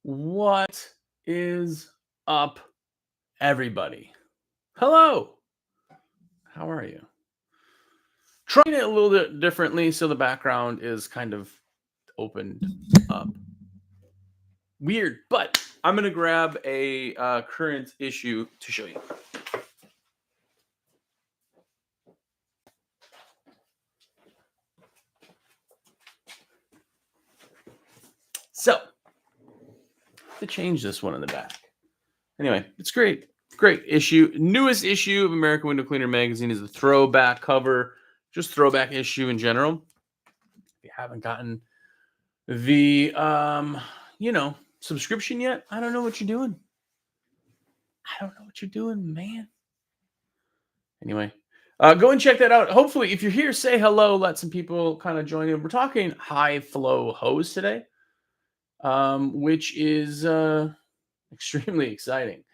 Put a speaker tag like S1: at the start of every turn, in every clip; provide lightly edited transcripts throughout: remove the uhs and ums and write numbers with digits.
S1: What is up, everybody? Hello. How are you? Trying it a little bit differently so the background is kind of opened up. Weird, but I'm going to grab a current issue to show you. So, to change this one in the back. Anyway, it's great. Great issue. Newest issue of American Window Cleaner magazine is the throwback cover, just throwback issue in general. If you haven't gotten the subscription yet, I don't know what you're doing. Man. Anyway, go and check that out. Hopefully, if you're here, say hello. Let some people kind of join in. We're talking high flow hose today, which is extremely exciting.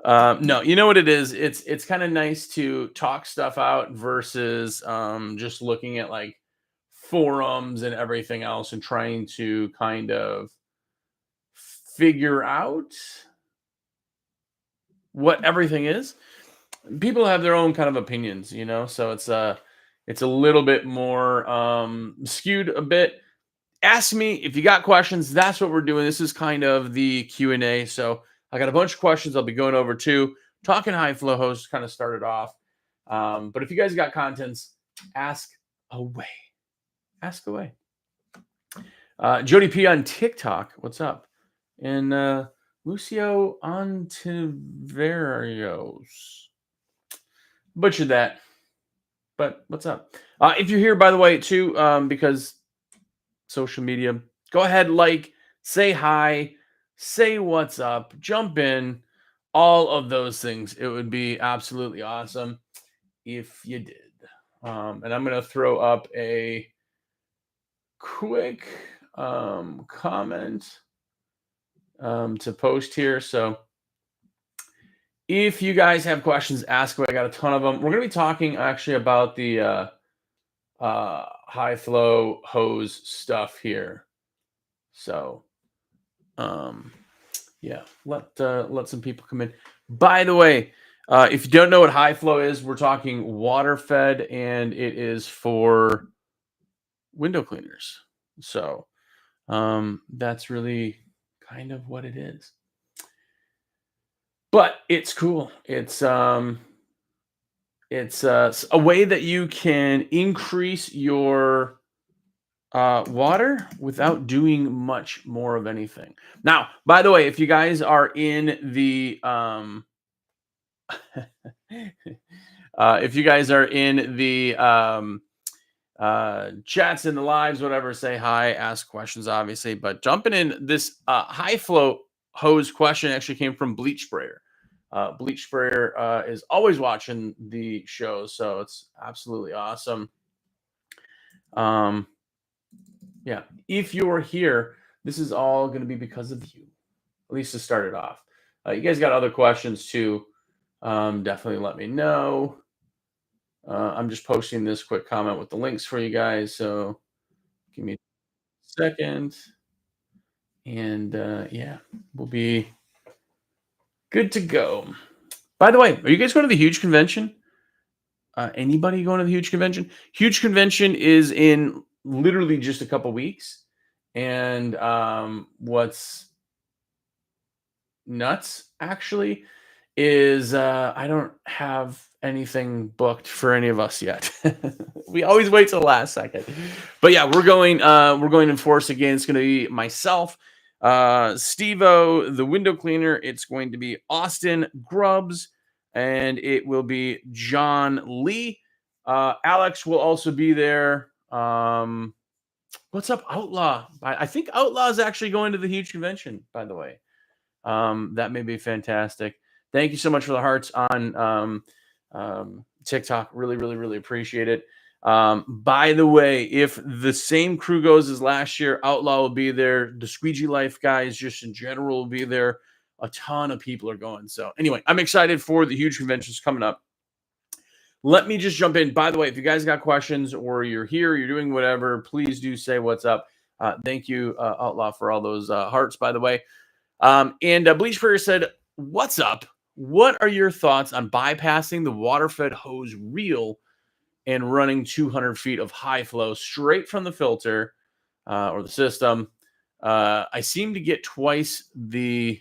S1: No, you know what it is? It's kind of nice to talk stuff out versus just looking at like forums and everything else and trying to kind of figure out what everything is. People have their own kind of opinions, so it's a little bit more skewed a bit. Ask me if you got questions. That's what we're doing. This is kind of the Q&A. So I got a bunch of questions I'll be going over too. Talking high flow hose kind of started off. But if you guys got contents, ask away. Ask away. Jody P on TikTok. What's up? And Lucio Ontiverios. Butchered that. But what's up? If you're here, by the way, too, because social media, go ahead, say hi, say what's up, jump in, all of those things. It would be absolutely awesome if you did. And I'm going to throw up a quick comment to post here. So if you guys have questions, ask away. I got a ton of them. We're going to be talking actually about the high flow hose stuff here. So, yeah, let some people come in. By the way, if you don't know what high flow is, we're talking Waterfed, and it is for window cleaners. So, that's really kind of what it is. But it's cool. It's a way that you can increase your water without doing much more of anything. Now, by the way, if you guys are in the chats and the lives, whatever, say hi, ask questions, obviously. But jumping in, this high flow hose question actually came from Bleach Sprayer. Bleach Sprayer is always watching the show, so it's absolutely awesome. Yeah, if you're here, this is all going to be because of you, at least to start it off. You guys got other questions too, definitely let me know. I'm just posting this quick comment with the links for you guys, so give me a second. And yeah, we'll be good to go. By the way, are you guys going to the Huge Convention? Anybody going to the Huge Convention? Huge Convention is in literally just a couple weeks. And what's nuts, actually, is I don't have anything booked for any of us yet. We always wait till the last second. But yeah, we're going in force again. It's going to be myself, Steve-O, the window cleaner. It's going to be Austin Grubbs, and it will be John Lee. Alex will also be there. What's up, Outlaw? I think Outlaw is actually going to the Huge Convention, by the way. That may be fantastic. Thank you so much for the hearts on TikTok. Really, really, really appreciate it. By the way, if the same crew goes as last year, Outlaw will be there. The Squeegee Life guys, just in general, will be there. A ton of people are going. So anyway, I'm excited for the Huge Conventions coming up. Let me just jump in. By the way, if you guys got questions or you're here, you're doing whatever, please do say what's up. Thank you, Outlaw, for all those hearts, by the way. And Bleach Prayer said, "What's up? What are your thoughts on bypassing the water-fed hose reel and running 200 feet of high flow straight from the filter or the system? I seem to get twice the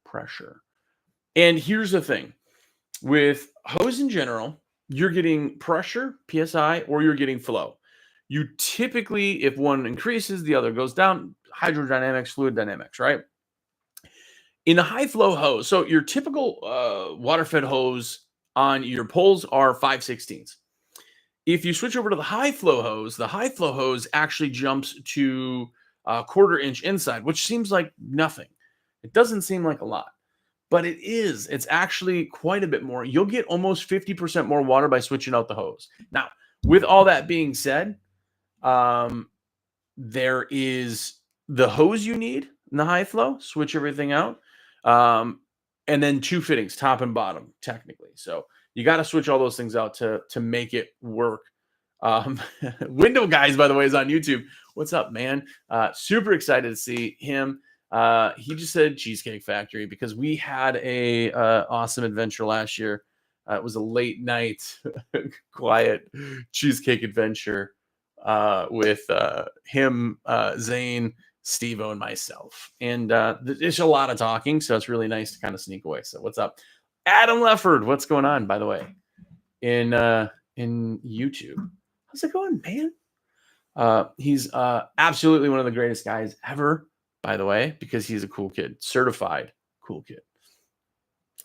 S1: pressure." And here's the thing with hose in general, you're getting pressure, PSI, or you're getting flow. You typically, if one increases, the other goes down. Hydrodynamics, fluid dynamics, right? In the high flow hose, so your typical water fed hose on your poles are 5/16. If you switch over to the high flow hose actually jumps to a quarter inch inside, which seems like nothing. It doesn't seem like a lot, but it is. It's actually quite a bit more. You'll get almost 50% more water by switching out the hose. Now, with all that being said, um, there is the hose you need in the high flow, switch everything out. Um, and then two fittings, top and bottom, technically. So you got to switch all those things out to make it work. Window Guys, by the way, is on YouTube. What's up, man? Super excited to see him. He just said Cheesecake Factory because we had a awesome adventure last year. It was a late night, quiet cheesecake adventure with him, Zane, Steve-O, and myself. And there's a lot of talking, so it's really nice to kind of sneak away. So what's up? Adam Lefford, what's going on, by the way, in YouTube? How's it going, man? He's absolutely one of the greatest guys ever, by the way, because he's a cool kid, certified cool kid.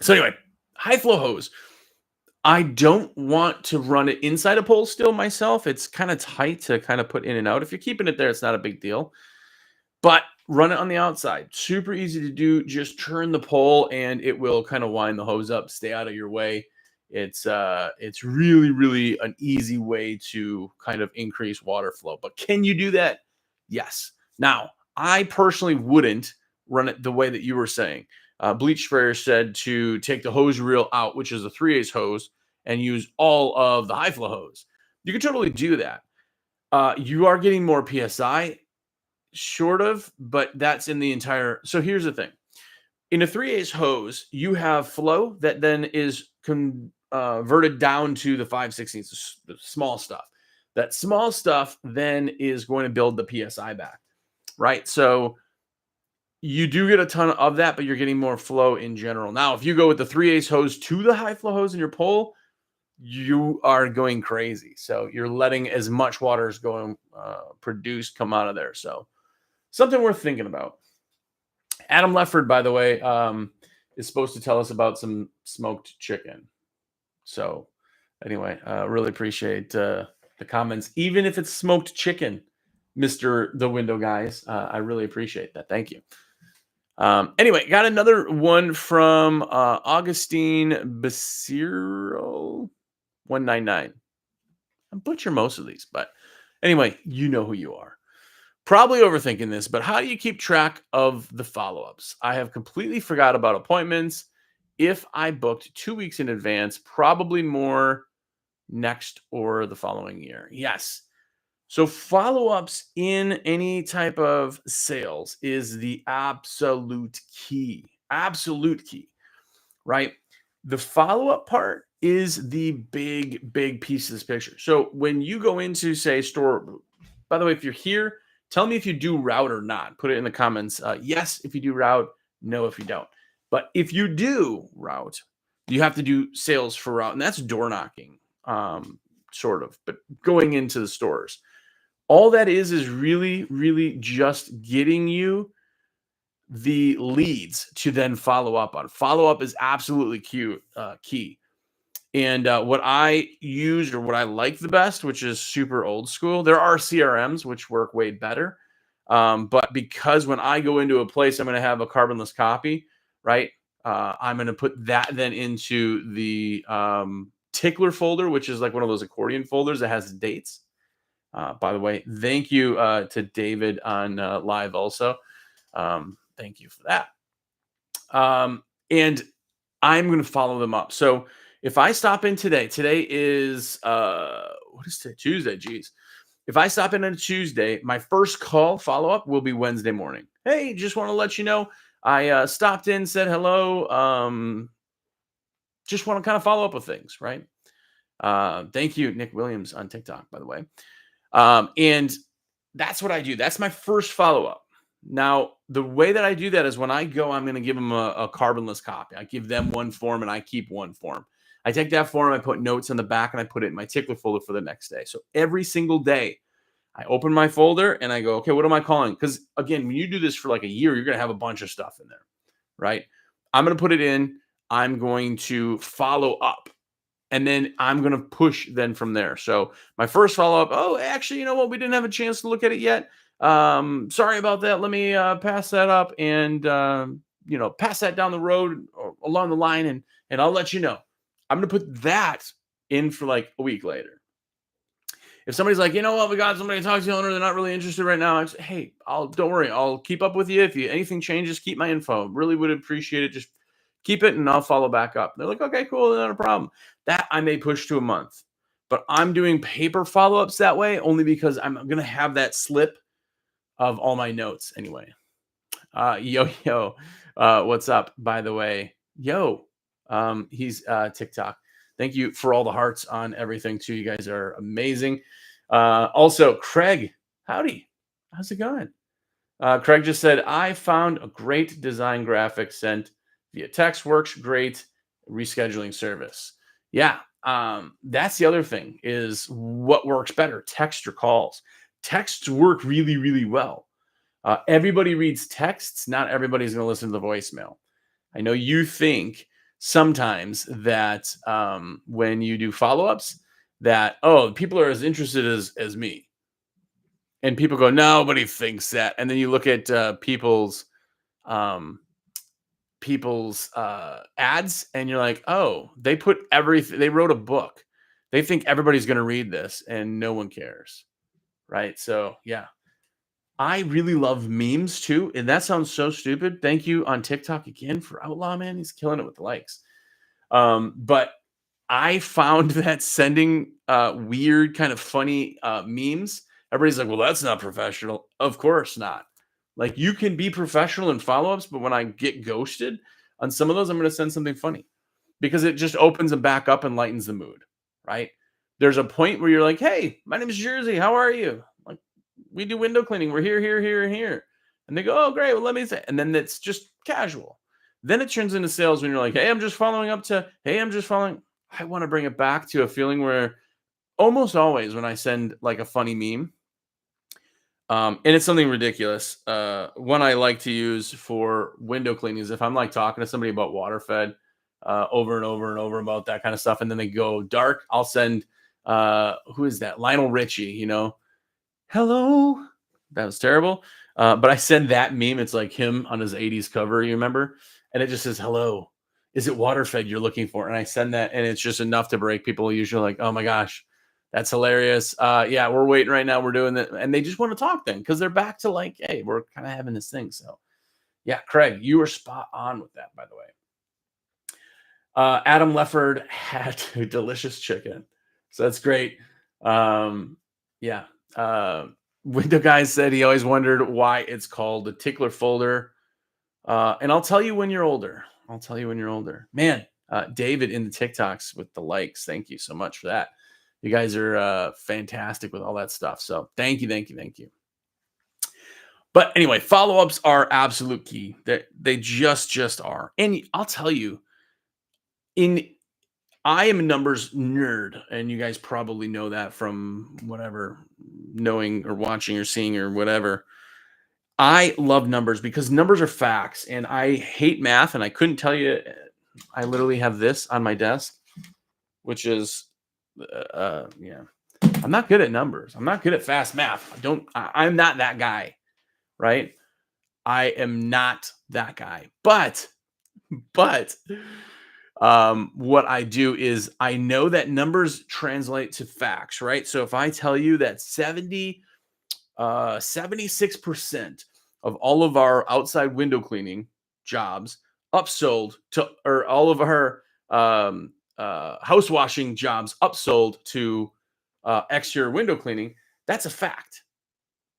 S1: So anyway, high flow hose. I don't want to run it inside a pole still myself. It's kind of tight to kind of put in and out. If you're keeping it there, it's not a big deal. But run it on the outside. Super easy to do. Just turn the pole and it will kind of wind the hose up, stay out of your way. It's really, really an easy way to kind of increase water flow. But can you do that? Yes. Now, I personally wouldn't run it the way that you were saying. Bleach Sprayer said to take the hose reel out, which is a 3/8 hose, and use all of the high flow hose. You can totally do that. You are getting more PSI, short of, but that's in the entire. So here's the thing. In a 3/8 hose, you have flow that then is converted down to the 5/16, the small stuff. That small stuff then is going to build the PSI back, right? So you do get a ton of that, but you're getting more flow in general. Now, if you go with the 3/8 hose to the high flow hose in your pole, you are going crazy. So you're letting as much water as going produced come out of there. So something worth thinking about. Adam Lefford, by the way, is supposed to tell us about some smoked chicken. So anyway, really appreciate the comments, even if it's smoked chicken, Mr. The Window Guys. I really appreciate that. Thank you. Anyway, got another one from Augustine Basiro 199. I butcher most of these, but anyway, you know who you are. Probably overthinking this, but how do you keep track of the follow-ups? I have completely forgot about appointments. If I booked 2 weeks in advance, probably more next or the following year. Yes. So follow-ups in any type of sales is the absolute key. Absolute key, right? The follow-up part is the big piece of this picture. So when you go into, say, store, by the way, if you're here, tell me if you do route or not. Put it in the comments. Yes, if you do route. No, if you don't. But if you do route, you have to do sales for route, and that's door knocking, sort of, but going into the stores. All that is really, really just getting you the leads to then follow up on. Follow up is absolutely key. And what I use or what I like the best, which is super old school, there are CRMs which work way better. But because when I go into a place, I'm going to have a carbonless copy, right? I'm going to put that then into the tickler folder, which is like one of those accordion folders that has dates. By the way, thank you to David on live also. Thank you for that. And I'm going to follow them up. So if I stop in today is, what is today? Tuesday. Geez. If I stop in on a Tuesday, my first call follow-up will be Wednesday morning. Hey, just want to let you know I stopped in, said hello. Just want to kind of follow up with things, right? Thank you, Nick Williams on TikTok, by the way. And that's what I do. That's my first follow-up. Now, the way that I do that is when I go, I'm going to give them a carbonless copy. I give them one form and I keep one form. I take that form, I put notes on the back, and I put it in my tickler folder for the next day. So every single day, I open my folder and I go, okay, what am I calling? Because again, when you do this for like a year, you're going to have a bunch of stuff in there, right? I'm going to put it in. I'm going to follow up. And then I'm going to push then from there. So my first follow-up, oh, actually, you know what? We didn't have a chance to look at it yet. Sorry about that. Let me pass that up and, pass that down the road or along the line and I'll let you know. I'm going to put that in for like a week later. If somebody's like, you know what, we got somebody to talk to the owner, they're not really interested right now. I say, hey, don't worry. I'll keep up with you. If anything changes, keep my info. Really would appreciate it. Just keep it and I'll follow back up. They're like, okay, cool. Not a problem. That I may push to a month, but I'm doing paper follow-ups that way only because I'm going to have that slip of all my notes anyway. Yo, what's up, by the way? Yo, he's TikTok. Thank you for all the hearts on everything too. You guys are amazing. Also, Craig, howdy. How's it going? Craig just said, I found a great design graphic sent via text. Works great. Rescheduling service. Yeah. That's the other thing is what works better, text or calls. Texts work really, really well. Everybody reads texts. Not everybody's going to listen to the voicemail. I know you think sometimes that when you do follow-ups that, oh, people are as interested as me. And people go, nobody thinks that. And then you look at people's ads and you're like, oh, they put everything, they wrote a book. They think everybody's going to read this and no one cares. Right. So yeah, I really love memes too. And that sounds so stupid. Thank you on TikTok again for Outlaw, man. He's killing it with the likes. But I found that sending weird kind of funny memes, everybody's like, well, that's not professional. Of course not. Like you can be professional in follow-ups, but when I get ghosted on some of those, I'm going to send something funny because it just opens them back up and lightens the mood, right? There's a point where you're like, hey, my name is Jersey. How are you? Like, we do window cleaning. We're here, here, here, and here. And they go, oh, great. Well, let me say. And then it's just casual. Then it turns into sales when you're like, hey, I'm just following up to, hey, I'm just following. I want to bring it back to a feeling where almost always when I send like a funny meme, and it's something ridiculous. One I like to use for window cleaning is if I'm like talking to somebody about Waterfed over and over and over about that kind of stuff, and then they go dark, I'll send, who is that? Lionel Richie, hello. That was terrible. But I send that meme. It's like him on his 80s cover, you remember? And it just says, hello. Is it Waterfed you're looking for? And I send that, and it's just enough to break people usually like, oh my gosh. That's hilarious. Yeah, we're waiting right now. We're doing that. And they just want to talk then because they're back to like, hey, we're kind of having this thing. So yeah, Craig, you were spot on with that, by the way. Adam Lefford had delicious chicken. So that's great. Yeah. Window Guy said he always wondered why it's called a tickler folder. And I'll tell you when you're older. Man, David in the TikToks with the likes. Thank you so much for that. You guys are fantastic with all that stuff. So thank you. But anyway, follow-ups are absolute key. They just are. And I'll tell you, I am a numbers nerd, and you guys probably know that from whatever, knowing or watching or seeing or whatever. I love numbers because numbers are facts, and I hate math, and I couldn't tell you. I literally have this on my desk, which is yeah, I'm not good at numbers. I'm not good at fast math. I'm not that guy, right? I am not that guy. But what I do is I know that numbers translate to facts, right? So if I tell you that 76% of all of our outside window cleaning jobs upsold to, or all of our house washing jobs upsold to exterior window cleaning, That's a fact,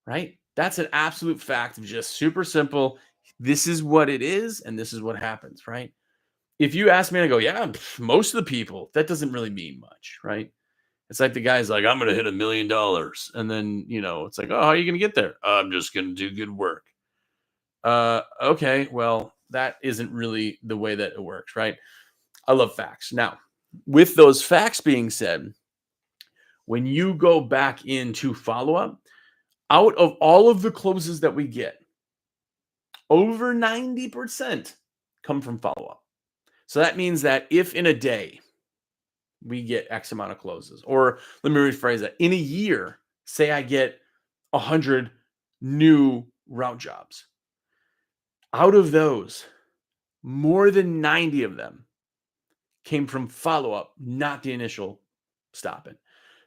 S1: right? That's an absolute fact of just super simple. This is what it is, and this is what happens, right? If you ask me, I go, yeah, most of the people, that doesn't really mean much, right? It's like the guy's like, I'm going to hit $1 million. And then, it's like, oh, how are you going to get there? I'm just going to do good work. Okay, well, that isn't really the way that it works, right? I love facts. Now, with those facts being said, when you go back into follow up, out of all of the closes that we get, over 90% come from follow up. So that means that if in a day we get X amount of closes, or let me rephrase that, in a year, say I get 100 new route jobs, out of those, more than 90 of them came from follow up, not the initial stopping.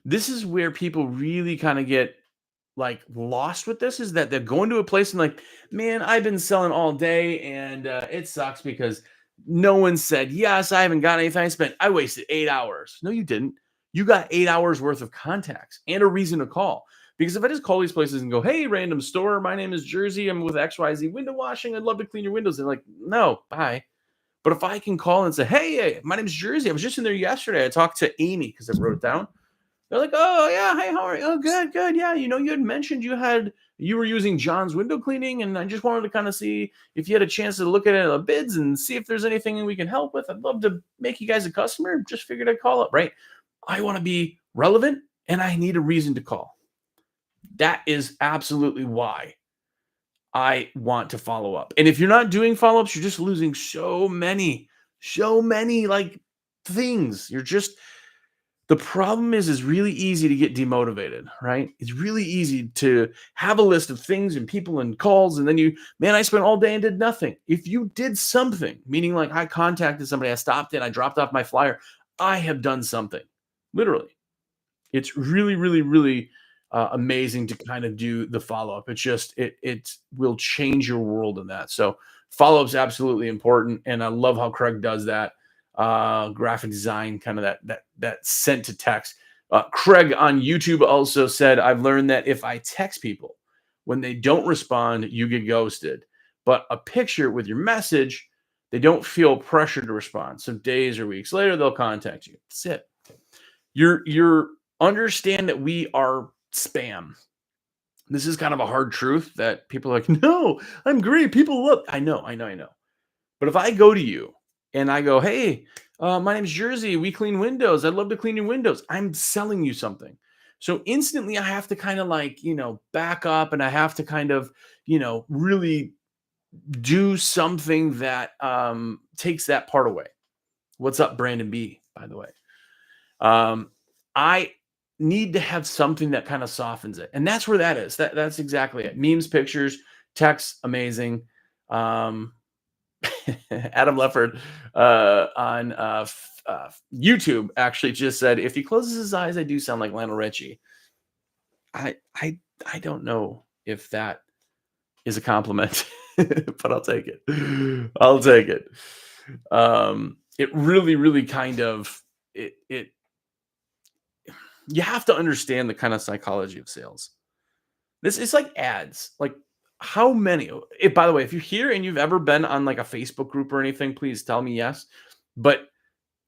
S1: This is where people really kind of get like lost with this, is that they're going to a place and like, man, I've been selling all day and it sucks because no one said yes. I haven't got anything. I wasted 8 hours. No, you didn't. You got 8 hours worth of contacts and a reason to call. Because if I just call these places and go, hey, random store, my name is Jersey, I'm with XYZ window washing, I'd love to clean your windows, they're like, no, bye. But if I can call and say, hey, my name is Jersey, I was just in there yesterday, I talked to Amy because I wrote it down. They're like, oh yeah, hey, how are you? Oh, good, good. Yeah, you had mentioned you were using John's window cleaning, and I just wanted to kind of see if you had a chance to look at the bids and see if there's anything we can help with. I'd love to make you guys a customer. Just figured I'd call up, right? I want to be relevant, and I need a reason to call. That is absolutely why I want to follow up. And if you're not doing follow-ups, you're just losing so many like things. The problem is it's really easy to get demotivated, right? It's really easy to have a list of things and people and calls, and then I spent all day and did nothing. If you did something, meaning like I contacted somebody, I stopped in, I dropped off my flyer, I have done something, literally. It's really, really, really amazing to kind of do the follow-up. It's just, it will change your world in that. So follow-up is absolutely important, and I love how Craig does that. Graphic design, kind of that sent to text. Craig on YouTube also said, I've learned that if I text people, when they don't respond, you get ghosted. But a picture with your message, they don't feel pressure to respond. So days or weeks later, they'll contact you. That's it. You're understand that we are spam. This is kind of a hard truth that people are like, no, I'm great. People love. I know. But if I go to you and I go, hey, my name's Jersey, we clean windows, I'd love to clean your windows, I'm selling you something. So instantly I have to kind of like, back up, and I have to kind of, really do something that takes that part away. What's up, Brandon B, by the way? I need to have something that kind of softens it. And that's where that is. That's exactly it. Memes, pictures, text, amazing. Adam Lefford on YouTube actually just said, if he closes his eyes, I do sound like Lionel Richie. I don't know if that is a compliment, but I'll take it. It really, really kind of it. You have to understand the kind of psychology of sales. This is like ads. Like, how many? By the way, if you're here and you've ever been on like a Facebook group or anything, please tell me yes. But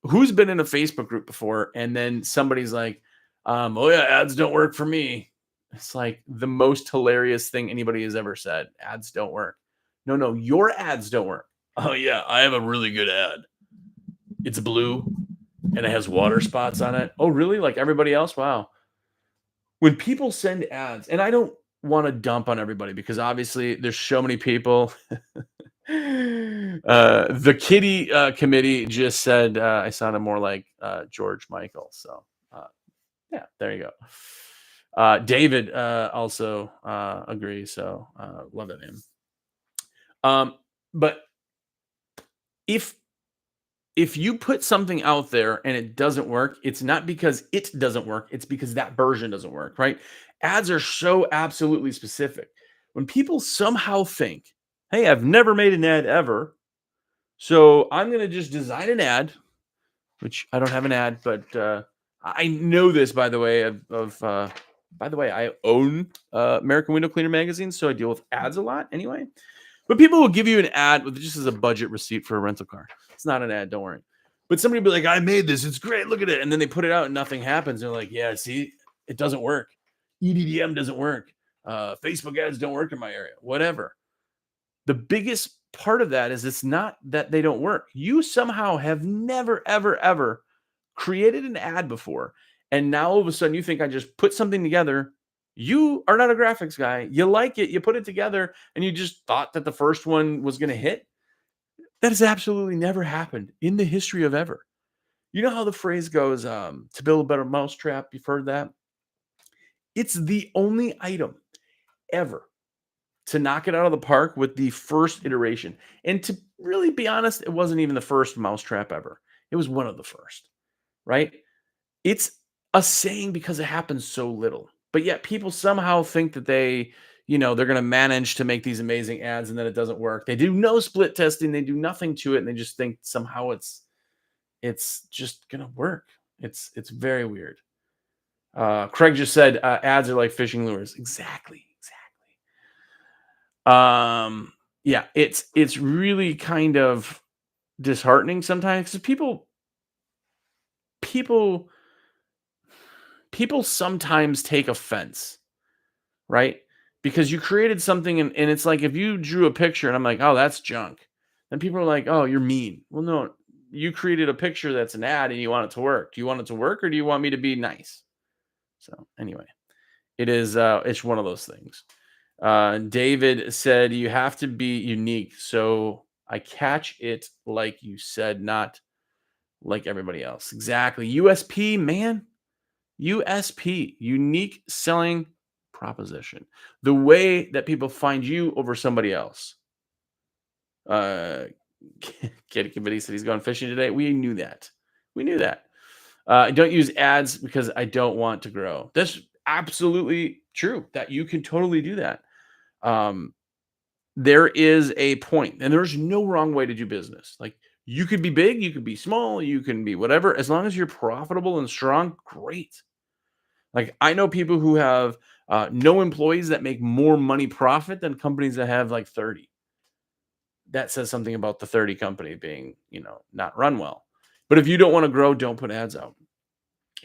S1: who's been in a Facebook group before and then somebody's like, oh yeah, ads don't work for me. It's like the most hilarious thing anybody has ever said. Ads don't work. No, your ads don't work. Oh yeah, I have a really good ad. It's blue and it has water spots on it. Oh really? Like everybody else? Wow. When people send ads, and I don't want to dump on everybody because obviously there's so many people. The kitty committee just said I sounded more like George Michael. So yeah, there you go. David also agrees. So love that name. But if you put something out there and it doesn't work, it's not because it doesn't work. It's because that version doesn't work, right? Ads are so absolutely specific. When people somehow think, hey, I've never made an ad ever, so I'm going to just design an ad, which I don't have an ad, but I know this, by the way, of By the way, I own American Window Cleaner magazine, so I deal with ads a lot anyway. But people will give you an ad with just as a budget receipt for a rental car. It's not an ad, don't worry. But somebody will be like, I made this. It's great. Look at it. And then they put it out and nothing happens. They're like, yeah, see, it doesn't work. EDDM doesn't work. Facebook ads don't work in my area. Whatever. The biggest part of that is it's not that they don't work. You somehow have never, ever, ever created an ad before. And now all of a sudden you think I just put something together. You are not a graphics guy. You like it. You put it together and you just thought that the first one was going to hit. That has absolutely never happened in the history of ever. You know how the phrase goes, to build a better mousetrap? You've heard that? It's the only item ever to knock it out of the park with the first iteration. And to really be honest, it wasn't even the first mousetrap ever. It was one of the first, right? It's a saying because it happens so little. But yet people somehow think that they're going to manage to make these amazing ads and then it doesn't work. They do no split testing, they do nothing to it, and they just think somehow it's just going to work. It's very weird. Craig just said ads are like fishing lures. Exactly. Yeah, it's really kind of disheartening sometimes because people sometimes take offense, right? Because you created something and it's like if you drew a picture and I'm like, oh, that's junk, then people are like, oh, you're mean. Well, no, you created a picture that's an ad and you want it to work. Do you want it to work or do you want me to be nice? So anyway, it's one of those things. David said you have to be unique. So I catch it like you said, not like everybody else. Exactly. USP, man. USP, unique selling proposition. The way that people find you over somebody else. Kitty Committee said he's going fishing today. We knew that. I don't use ads because I don't want to grow. That's absolutely true that you can totally do that. There is a point, and there's no wrong way to do business. Like you could be big, you could be small, you can be whatever. As long as you're profitable and strong, great. Like I know people who have no employees that make more money profit than companies that have like 30. That says something about the 30 company being, not run well. But if you don't want to grow, don't put ads out.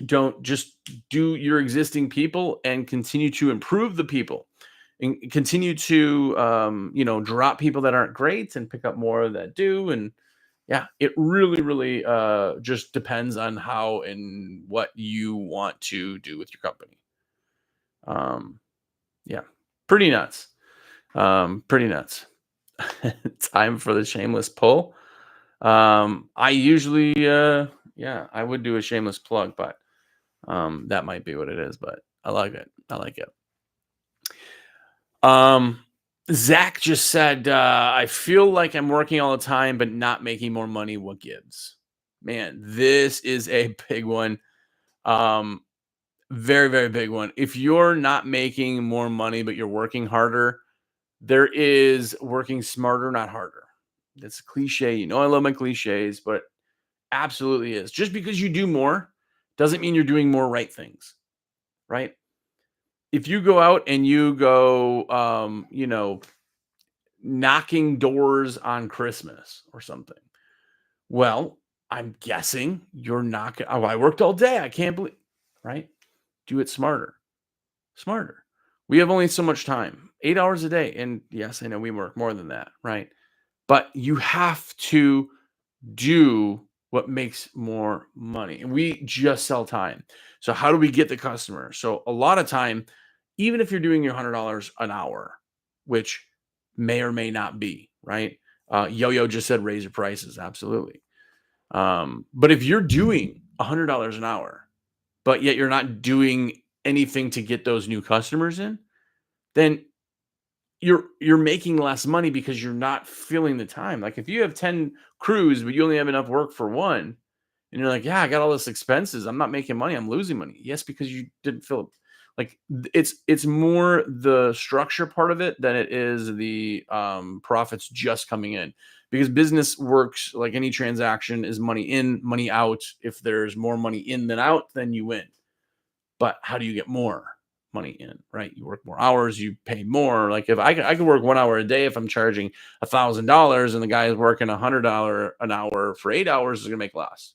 S1: Don't just do your existing people and continue to improve the people and continue to, drop people that aren't great and pick up more that do. And yeah, it really, really just depends on how and what you want to do with your company. Yeah, pretty nuts. Pretty nuts. Time for the shameless pull. I usually, I would do a shameless plug, but that might be what it is. But I like it. Zach just said, I feel like I'm working all the time, but not making more money. What gives? Man, this is a big one. Very, very big one. If you're not making more money, but you're working harder, there is working smarter, not harder. That's a cliche. I love my cliches, but absolutely is. Just because you do more doesn't mean you're doing more right things, right? If you go out and you go, knocking doors on Christmas or something, well, I'm guessing you're not. Oh, I worked all day. I can't believe, right? Do it smarter. We have only so much time, 8 hours a day. And yes, I know we work more than that, right? But you have to do what makes more money. And we just sell time. So how do we get the customer? So a lot of time, even if you're doing your $100 an hour, which may or may not be, right? Yo-Yo just said raise your prices. Absolutely. But if you're doing $100 an hour, but yet you're not doing anything to get those new customers in, then you're making less money because you're not filling the time. Like if you have 10 crews, but you only have enough work for one, and you're like, yeah, I got all this expenses. I'm not making money. I'm losing money. Yes, because you didn't fill. Like it's more the structure part of it than it is the profits just coming in. Because business works like any transaction is money in, money out. If there's more money in than out, then you win. But how do you get more money in, right? You work more hours, you pay more. Like if I could work 1 hour a day, if I'm charging $1,000 and the guy is working $100 an hour for 8 hours, is going to make less,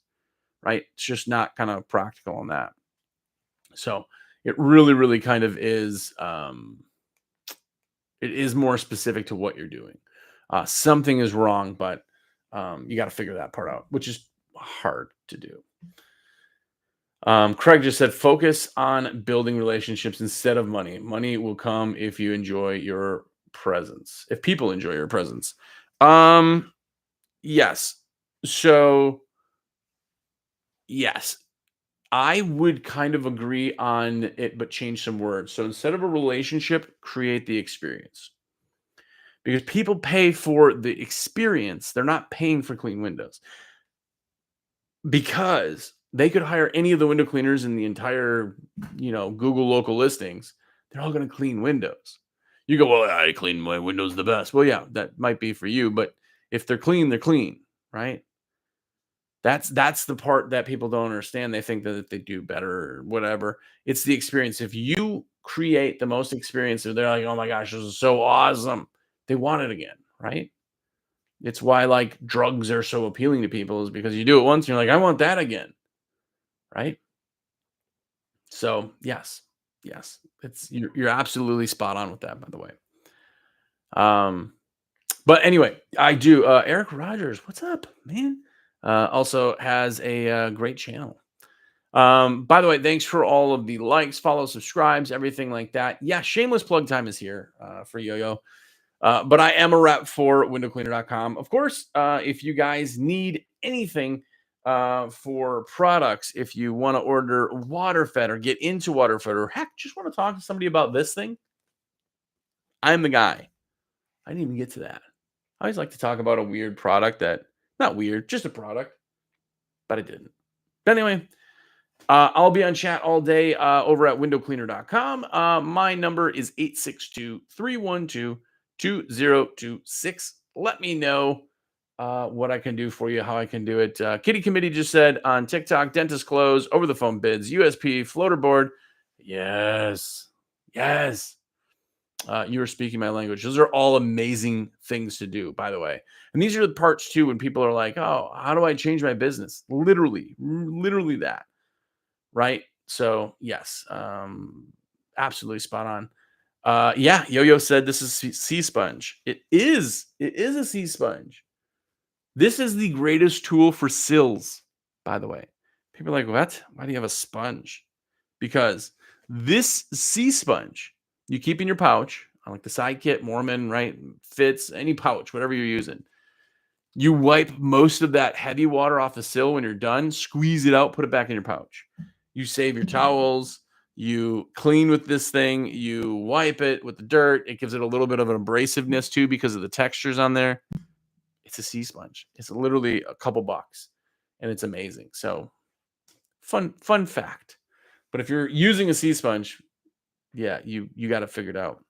S1: right? It's just not kind of practical on that. So it really, really kind of is. It is more specific to what you're doing. Something is wrong, but you got to figure that part out, which is hard to do. Craig just said, focus on building relationships instead of money. Money will come if you enjoy your presence. If people enjoy your presence. Yes. So, yes, I would kind of agree on it, but change some words. So instead of a relationship, create the experience. Because people pay for the experience. They're not paying for clean windows. Because they could hire any of the window cleaners in the entire, Google local listings. They're all going to clean windows. You go, well, I clean my windows the best. Well, yeah, that might be for you, but if they're clean, they're clean, right? That's the part that people don't understand. They think that if they do better or whatever, it's the experience. If you create the most experience, they're like, oh my gosh, this is so awesome. They want it again, right? It's why like drugs are so appealing to people, is because you do it once and you're like, I want that again. Right. So yes, you're absolutely spot on with that, by the way. But anyway, I do. Eric Rogers, what's up, man? Also has a great channel. By the way, thanks for all of the likes, follows, subscribes, everything like that. Yeah, shameless plug time is here for Yo-Yo. But I am a rep for windowcleaner.com. Of course, if you guys need anything for products, if you want to order Waterfed or get into Waterfed, or heck, just want to talk to somebody about this thing, I'm the guy. I didn't even get to that. I always like to talk about a weird product not weird, just a product, but I didn't. But anyway, I'll be on chat all day over at windowcleaner.com. My number is 862-312-2026. Let me know what I can do for you, how I can do it. Kitty Committee just said on TikTok, dentist clothes, over the phone bids, USP, floater board. Yes. You are speaking my language. Those are all amazing things to do, by the way. And these are the parts too, when people are like, oh, how do I change my business? Literally that. Right. So yes, absolutely spot on. Yeah, Yo-Yo said this is sea sponge. It is a sea sponge. This is the greatest tool for sills, by the way. People are like, what? Why do you have a sponge? Because this sea sponge you keep in your pouch, like the side kit, Mormon, right? Fits, any pouch, whatever you're using. You wipe most of that heavy water off the sill when you're done, squeeze it out, put it back in your pouch. You save your towels, you clean with this thing, you wipe it with the dirt. It gives it a little bit of an abrasiveness too because of the textures on there. It's a sea sponge. It's literally a couple bucks and it's amazing. So fun fact. But if you're using a sea sponge, yeah, you got to figure it out.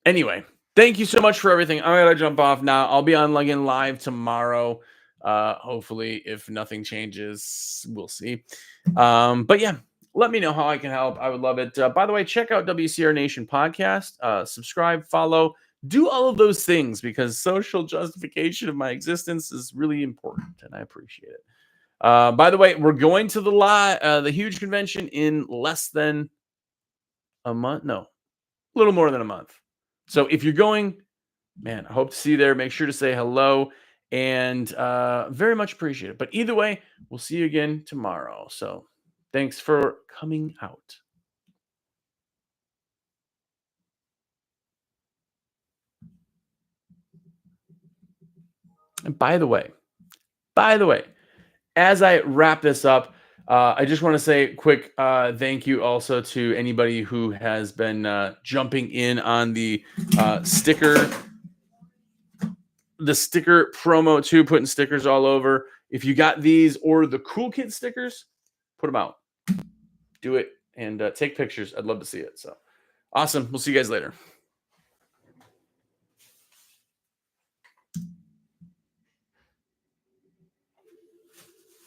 S1: Anyway, thank you so much for everything. I'm gonna jump off now. I'll be on again live tomorrow. Hopefully, if nothing changes, we'll see. But yeah, let me know how I can help. I would love it. By the way, check out WCR Nation podcast. Subscribe, follow, do all of those things because social justification of my existence is really important, and I appreciate it. By the way, we're going to the huge convention in less than a month. No, a little more than a month. So if you're going, man, I hope to see you there. Make sure to say hello and very much appreciate it. But either way, we'll see you again tomorrow. So thanks for coming out. And by the way, as I wrap this up, I just want to say a quick thank you also to anybody who has been jumping in on the sticker promo too, putting stickers all over. If you got these or the Cool Kid stickers, put them out. Do it and take pictures. I'd love to see it. So awesome. We'll see you guys later.